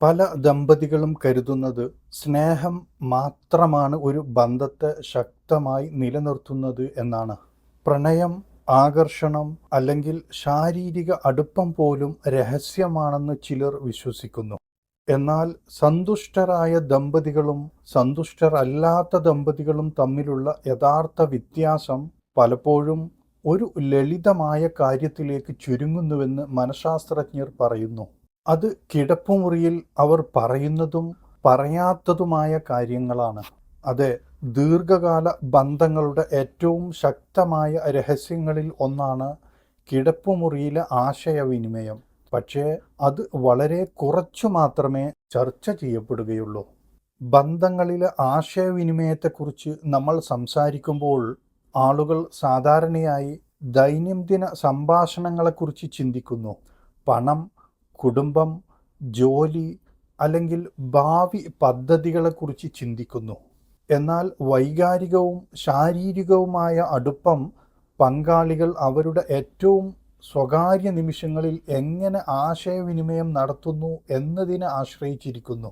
പല ദമ്പതികളും കരുതുന്നത് സ്നേഹം മാത്രമാണ് ഒരു ബന്ധത്തെ ശക്തമായി നിലനിർത്തുന്നത് എന്നാണ്. പ്രണയം, ആകർഷണം അല്ലെങ്കിൽ ശാരീരിക അടുപ്പം പോലും രഹസ്യമാണെന്ന് ചിലർ വിശ്വസിക്കുന്നു. എന്നാൽ സന്തുഷ്ടരായ ദമ്പതികളും സന്തുഷ്ടരല്ലാത്ത ദമ്പതികളും തമ്മിലുള്ള യഥാർത്ഥ വ്യത്യാസം പലപ്പോഴും ഒരു ലളിതമായ കാര്യത്തിലേക്ക് ചുരുങ്ങുന്നുവെന്ന് മനഃശാസ്ത്രജ്ഞർ പറയുന്നു. അത് കിടപ്പുമുറിയിൽ അവർ പറയുന്നതും പറയാത്തതുമായ കാര്യങ്ങളാണ്. അതെ, ദീർഘകാല ബന്ധങ്ങളുടെ ഏറ്റവും ശക്തമായ രഹസ്യങ്ങളിൽ ഒന്നാണ് കിടപ്പുമുറിയിലെ ആശയവിനിമയം. പക്ഷേ അത് വളരെ കുറച്ചു മാത്രമേ ചർച്ച ചെയ്യപ്പെടുകയുള്ളൂ. ബന്ധങ്ങളിലെ ആശയവിനിമയത്തെക്കുറിച്ച് നമ്മൾ സംസാരിക്കുമ്പോൾ ആളുകൾ സാധാരണയായി ദൈനംദിന സംഭാഷണങ്ങളെക്കുറിച്ച് ചിന്തിക്കുന്നു. പണം, കുടുംബം, ജോലി അല്ലെങ്കിൽ ഭാവി പദ്ധതികളെക്കുറിച്ച് ചിന്തിക്കുന്നു. എന്നാൽ വൈകാരികവും ശാരീരികവുമായ അടുപ്പം പങ്കാളികൾ അവരുടെ ഏറ്റവും സ്വകാര്യ നിമിഷങ്ങളിൽ എങ്ങനെ ആശയവിനിമയം നടത്തുന്നു എന്നതിനെ ആശ്രയിച്ചിരിക്കുന്നു.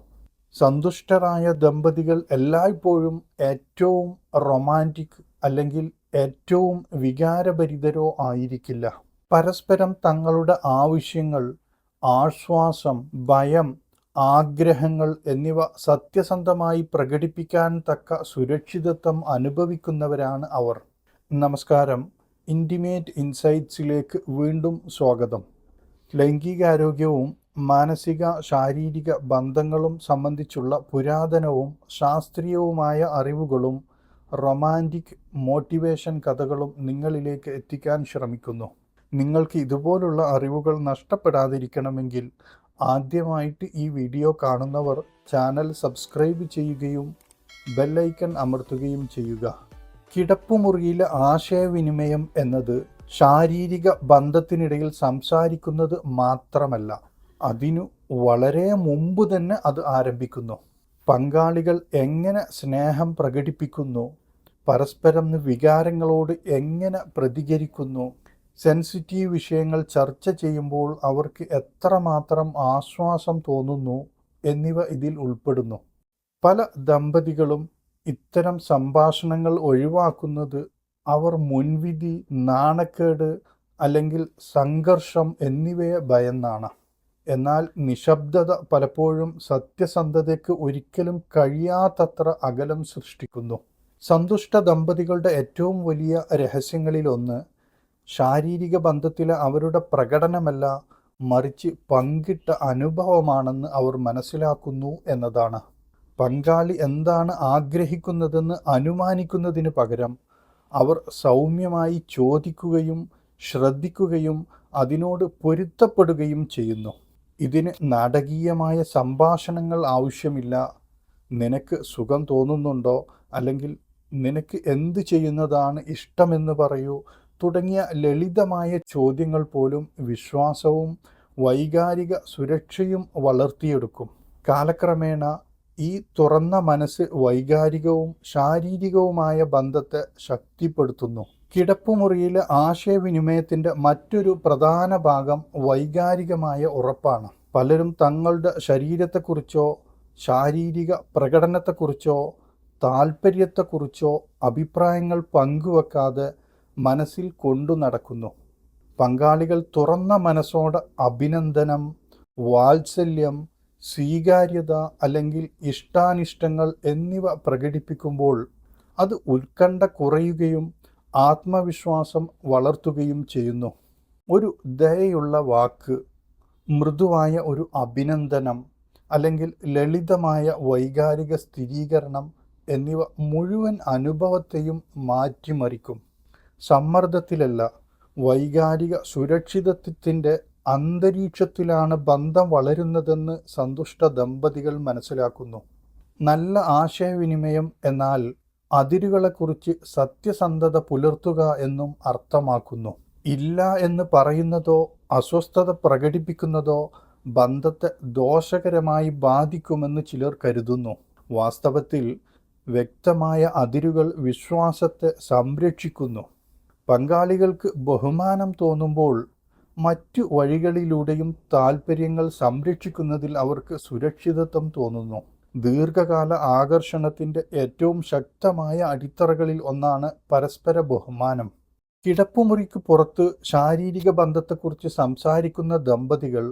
സന്തുഷ്ടരായ ദമ്പതികൾ എല്ലായ്പ്പോഴും ഏറ്റവും റൊമാൻറ്റിക് അല്ലെങ്കിൽ ഏറ്റവും വികാരഭരിതരോ ആയിരിക്കില്ല. പരസ്പരം തങ്ങളുടെ ആവശ്യങ്ങൾ, ആശ്വാസം, ഭയം, ആഗ്രഹങ്ങൾ എന്നിവ സത്യസന്ധമായി പ്രകടിപ്പിക്കാൻ തക്ക സുരക്ഷിതത്വം അനുഭവിക്കുന്നവരാണ് അവർ. നമസ്കാരം. ഇൻറ്റിമേറ്റ് ഇൻസൈറ്റ്സിലേക്ക് വീണ്ടും സ്വാഗതം. ലൈംഗികാരോഗ്യവും മാനസിക ശാരീരിക ബന്ധങ്ങളും സംബന്ധിച്ചുള്ള പുരാതനവും ശാസ്ത്രീയവുമായ അറിവുകളും റൊമാൻറ്റിക് മോട്ടിവേഷൻ കഥകളും നിങ്ങളിലേക്ക് എത്തിക്കാൻ ശ്രമിക്കുന്നു. നിങ്ങൾക്ക് ഇതുപോലുള്ള അറിവുകൾ നഷ്ടപ്പെടാതിരിക്കണമെങ്കിൽ ആദ്യമായിട്ട് ഈ വീഡിയോ കാണുന്നവർ ചാനൽ സബ്സ്ക്രൈബ് ചെയ്യുകയും ബെല്ലൈക്കൺ അമർത്തുകയും ചെയ്യുക. കിടപ്പുമുറിയിലെ ആശയവിനിമയം എന്നത് ശാരീരിക ബന്ധത്തിനിടയിൽ സംസാരിക്കുന്നത് മാത്രമല്ല, അതിനു വളരെ മുമ്പ് തന്നെ അത് ആരംഭിക്കുന്നു. പങ്കാളികൾ എങ്ങനെ സ്നേഹം പ്രകടിപ്പിക്കുന്നു, പരസ്പരം വികാരങ്ങളോട് എങ്ങനെ പ്രതികരിക്കുന്നു, സെൻസിറ്റീവ് വിഷയങ്ങൾ ചർച്ച ചെയ്യുമ്പോൾ അവർക്ക് എത്രമാത്രം ആശ്വാസം തോന്നുന്നു എന്നിവ ഇതിൽ ഉൾപ്പെടുന്നു. പല ദമ്പതികളും ഇത്തരം സംഭാഷണങ്ങൾ ഒഴിവാക്കുന്നത് അവർ മുൻവിധി, നാണക്കേട് അല്ലെങ്കിൽ സംഘർഷം എന്നിവയെ ഭയന്നാണ്. എന്നാൽ നിശബ്ദത പലപ്പോഴും സത്യസന്ധതയ്ക്ക് ഒരിക്കലും കഴിയാത്തത്ര അകലം സൃഷ്ടിക്കുന്നു. സന്തുഷ്ട ദമ്പതികളുടെ ഏറ്റവും വലിയ രഹസ്യങ്ങളിലൊന്ന് ശാരീരിക ബന്ധത്തിലെ അവരുടെ പ്രകടനമല്ല, മറിച്ച് പങ്കിട്ട അനുഭവമാണെന്ന് അവർ മനസ്സിലാക്കുന്നു എന്നതാണ്. പങ്കാളി എന്താണ് ആഗ്രഹിക്കുന്നതെന്ന് അനുമാനിക്കുന്നതിന് പകരം അവർ സൗമ്യമായി ചോദിക്കുകയും ശ്രദ്ധിക്കുകയും അതിനോട് പൊരുത്തപ്പെടുകയും ചെയ്യുന്നു. ഇതിന് നാടകീയമായ സംഭാഷണങ്ങൾ ആവശ്യമില്ല. നിനക്ക് സുഖം തോന്നുന്നുണ്ടോ, അല്ലെങ്കിൽ നിനക്ക് എന്ത് ചെയ്യുന്നതാണ് ഇഷ്ടമെന്ന് പറയൂ തുടങ്ങിയ ലളിതമായ ചോദ്യങ്ങൾ പോലും വിശ്വാസവും വൈകാരിക സുരക്ഷയും വളർത്തിയെടുക്കും. കാലക്രമേണ ഈ തുറന്ന മനസ്സ് വൈകാരികവും ശാരീരികവുമായ ബന്ധത്തെ ശക്തിപ്പെടുത്തുന്നു. കിടപ്പുമുറിയിലെ ആശയവിനിമയത്തിൻ്റെ മറ്റൊരു പ്രധാന ഭാഗം വൈകാരികമായ ഉറപ്പാണ്. പലരും തങ്ങളുടെ ശരീരത്തെക്കുറിച്ചോ ശാരീരിക പ്രകടനത്തെക്കുറിച്ചോ താൽപ്പര്യത്തെക്കുറിച്ചോ അഭിപ്രായങ്ങൾ പങ്കുവെക്കാതെ മനസ്സിൽ കൊണ്ടു നടക്കുന്നു. പങ്കാളികൾ തുറന്ന മനസ്സോടെ അഭിനന്ദനം, വാത്സല്യം, സ്വീകാര്യത അല്ലെങ്കിൽ ഇഷ്ടാനിഷ്ടങ്ങൾ എന്നിവ പ്രകടിപ്പിക്കുമ്പോൾ അത് ഉത്കണ്ഠ കുറയുകയും ആത്മവിശ്വാസം വളർത്തുകയും ചെയ്യുന്നു. ഒരു ദയയുള്ള വാക്ക്, മൃദുവായ ഒരു അഭിനന്ദനം അല്ലെങ്കിൽ ലളിതമായ വൈകാരിക സ്ഥിരീകരണം എന്നിവ മുഴുവൻ അനുഭവത്തെയും മാറ്റിമറിക്കും. സമ്മർദ്ദത്തിലല്ല, വൈകാരിക സുരക്ഷിതത്വത്തിൻ്റെ അന്തരീക്ഷത്തിലാണ് ബന്ധം വളരുന്നതെന്ന് സന്തുഷ്ട ദമ്പതികൾ മനസ്സിലാക്കുന്നു. നല്ല ആശയവിനിമയം എന്നാൽ അതിരുകളെക്കുറിച്ച് സത്യസന്ധത പുലർത്തുക എന്നും അർത്ഥമാക്കുന്നു. ഇല്ല എന്ന് പറയുന്നതോ അസ്വസ്ഥത പ്രകടിപ്പിക്കുന്നതോ ബന്ധത്തെ ദോഷകരമായി ബാധിക്കുമെന്ന് ചിലർ കരുതുന്നു. വാസ്തവത്തിൽ വ്യക്തമായ അതിരുകൾ വിശ്വാസത്തെ സംരക്ഷിക്കുന്നു. പങ്കാളികൾക്ക് ബഹുമാനം തോന്നുമ്പോൾ മറ്റു വഴികളിലൂടെയും താൽപ്പര്യങ്ങൾ സംരക്ഷിക്കുന്നതിൽ അവർക്ക് സുരക്ഷിതത്വം തോന്നുന്നു. ദീർഘകാല ആകർഷണത്തിൻ്റെ ഏറ്റവും ശക്തമായ അടിത്തറകളിൽ ഒന്നാണ് പരസ്പര ബഹുമാനം. കിടപ്പുമുറിക്ക് പുറത്ത് ശാരീരിക ബന്ധത്തെക്കുറിച്ച് സംസാരിക്കുന്ന ദമ്പതികൾ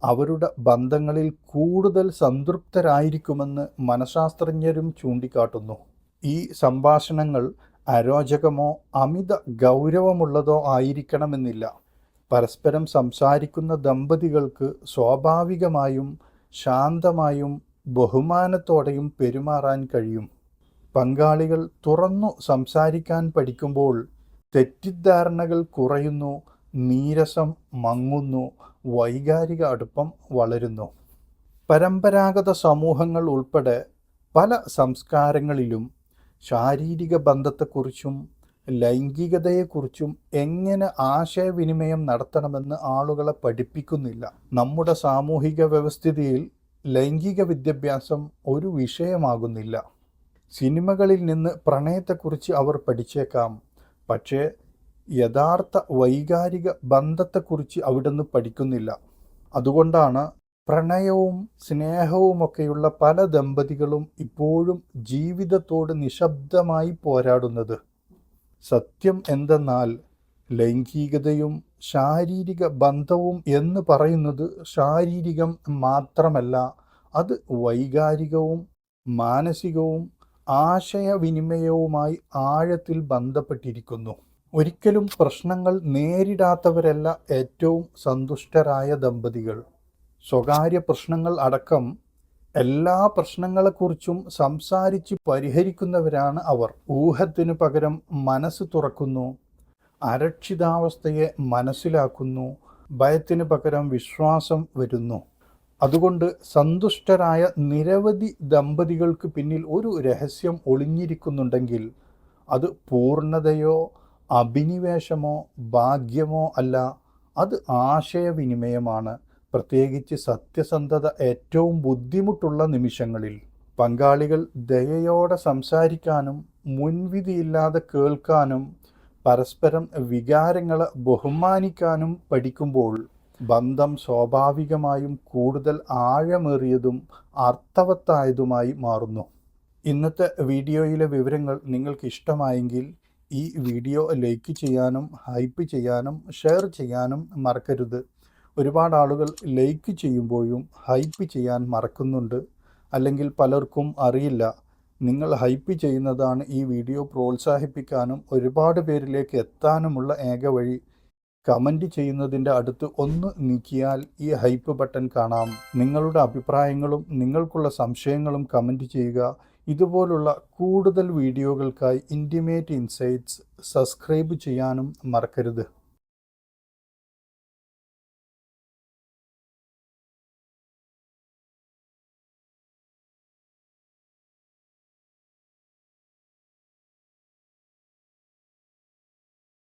അവരുടെ ബന്ധങ്ങളിൽ കൂടുതൽ സംതൃപ്തരായിരിക്കുമെന്ന് മനഃശാസ്ത്രജ്ഞരും ചൂണ്ടിക്കാട്ടുന്നു. ഈ സംഭാഷണങ്ങൾ അരോചകമോ അമിത ഗൗരവമുള്ളതോ ആയിരിക്കണമെന്നില്ല. പരസ്പരം സംസാരിക്കുന്ന ദമ്പതികൾക്ക് സ്വാഭാവികമായും ശാന്തമായും ബഹുമാനത്തോടെയും പെരുമാറാൻ കഴിയും. പങ്കാളികൾ തുറന്നു സംസാരിക്കാൻ പഠിക്കുമ്പോൾ തെറ്റിദ്ധാരണകൾ കുറയുന്നു, നീരസം മങ്ങുന്നു, വൈകാരിക അടുപ്പം വളരുന്നു. പരമ്പരാഗത സമൂഹങ്ങൾ ഉൾപ്പെടെ പല സംസ്കാരങ്ങളിലും ശാരീരിക ബന്ധത്തെക്കുറിച്ചും ലൈംഗികതയെക്കുറിച്ചും എങ്ങനെ ആശയവിനിമയം നടത്തണമെന്ന് ആളുകളെ പഠിപ്പിക്കുന്നില്ല. നമ്മുടെ സാമൂഹിക വ്യവസ്ഥിതിയിൽ ലൈംഗിക വിദ്യാഭ്യാസം ഒരു വിഷയമാകുന്നില്ല. സിനിമകളിൽ നിന്ന് പ്രണയത്തെക്കുറിച്ച് അവർ പഠിച്ചേക്കാം, പക്ഷേ യഥാർത്ഥ വൈകാരിക ബന്ധത്തെക്കുറിച്ച് അവിടുന്ന് പഠിക്കുന്നില്ല. അതുകൊണ്ടാണ് പ്രണയവും സ്നേഹവുമൊക്കെയുള്ള പല ദമ്പതികളും ഇപ്പോഴും ജീവിതത്തോട് നിശബ്ദമായി പോരാടുന്നത്. സത്യം എന്തെന്നാൽ ലൈംഗികതയും ശാരീരിക ബന്ധവും എന്ന് പറയുന്നത് ശാരീരികം മാത്രമല്ല, അത് വൈകാരികവും മാനസികവും ആശയവിനിമയവുമായി ആഴത്തിൽ ബന്ധപ്പെട്ടിരിക്കുന്നു. ഒരിക്കലും പ്രശ്നങ്ങൾ നേരിടാത്തവരല്ല ഏറ്റവും സന്തുഷ്ടരായ ദമ്പതികൾ. സ്വകാര്യ പ്രശ്നങ്ങൾ അടക്കം എല്ലാ പ്രശ്നങ്ങളെക്കുറിച്ചും സംസാരിച്ച് പരിഹരിക്കുന്നവരാണ് അവർ. ഊഹത്തിനു പകരം മനസ്സ് തുറക്കുന്നു, അരക്ഷിതാവസ്ഥയെ മനസ്സിലാക്കുന്നു, ഭയത്തിന് പകരം വിശ്വാസം വരുന്നു. അതുകൊണ്ട് സന്തുഷ്ടരായ നിരവധി ദമ്പതികൾക്ക് പിന്നിൽ ഒരു രഹസ്യം ഒളിഞ്ഞിരിക്കുന്നുണ്ടെങ്കിൽ അത് പൂർണ്ണതയോ അഭിനിവേശമോ ഭാഗ്യമോ അല്ല, അത് ആശയവിനിമയമാണ്. പ്രത്യേകിച്ച് സത്യസന്ധത ഏറ്റവും ബുദ്ധിമുട്ടുള്ള നിമിഷങ്ങളിൽ. പങ്കാളികൾ ദയയോടെ സംസാരിക്കാനും മുൻവിധിയില്ലാതെ കേൾക്കാനും പരസ്പരം വികാരങ്ങളെ ബഹുമാനിക്കാനും പഠിക്കുമ്പോൾ ബന്ധം സ്വാഭാവികമായും കൂടുതൽ ആഴമേറിയതും അർത്ഥവത്തായതുമായി മാറുന്നു. ഇന്നത്തെ വീഡിയോയിലെ വിവരങ്ങൾ നിങ്ങൾക്ക് ഇഷ്ടമായെങ്കിൽ ഈ വീഡിയോ ലൈക്ക് ചെയ്യാനും ഹൈപ്പ് ചെയ്യാനും ഷെയർ ചെയ്യാനും മറക്കരുത്. ഒരുപാട് ആളുകൾ ലൈക്ക് ചെയ്യുമ്പോഴും ഹൈപ്പ് ചെയ്യാൻ മറക്കുന്നുണ്ട്, അല്ലെങ്കിൽ പലർക്കും അറിയില്ല. നിങ്ങൾ ഹൈപ്പ് ചെയ്യുന്നതാണ് ഈ വീഡിയോ പ്രോത്സാഹിപ്പിക്കാനും ഒരുപാട് പേരിലേക്ക് എത്താനുമുള്ള ഏക വഴി. കമൻറ്റ് ചെയ്യുന്നതിൻ്റെ അടുത്ത് ഒന്ന് നീക്കിയാൽ ഈ ഹൈപ്പ് ബട്ടൺ കാണാം. നിങ്ങളുടെ അഭിപ്രായങ്ങളും നിങ്ങൾക്കുള്ള സംശയങ്ങളും കമൻറ്റ് ചെയ്യുക. ഇതുപോലുള്ള കൂടുതൽ വീഡിയോകൾക്കായി ഇൻറ്റിമേറ്റ് ഇൻസൈറ്റ്സ് സബ്സ്ക്രൈബ് ചെയ്യാനും മറക്കരുത്.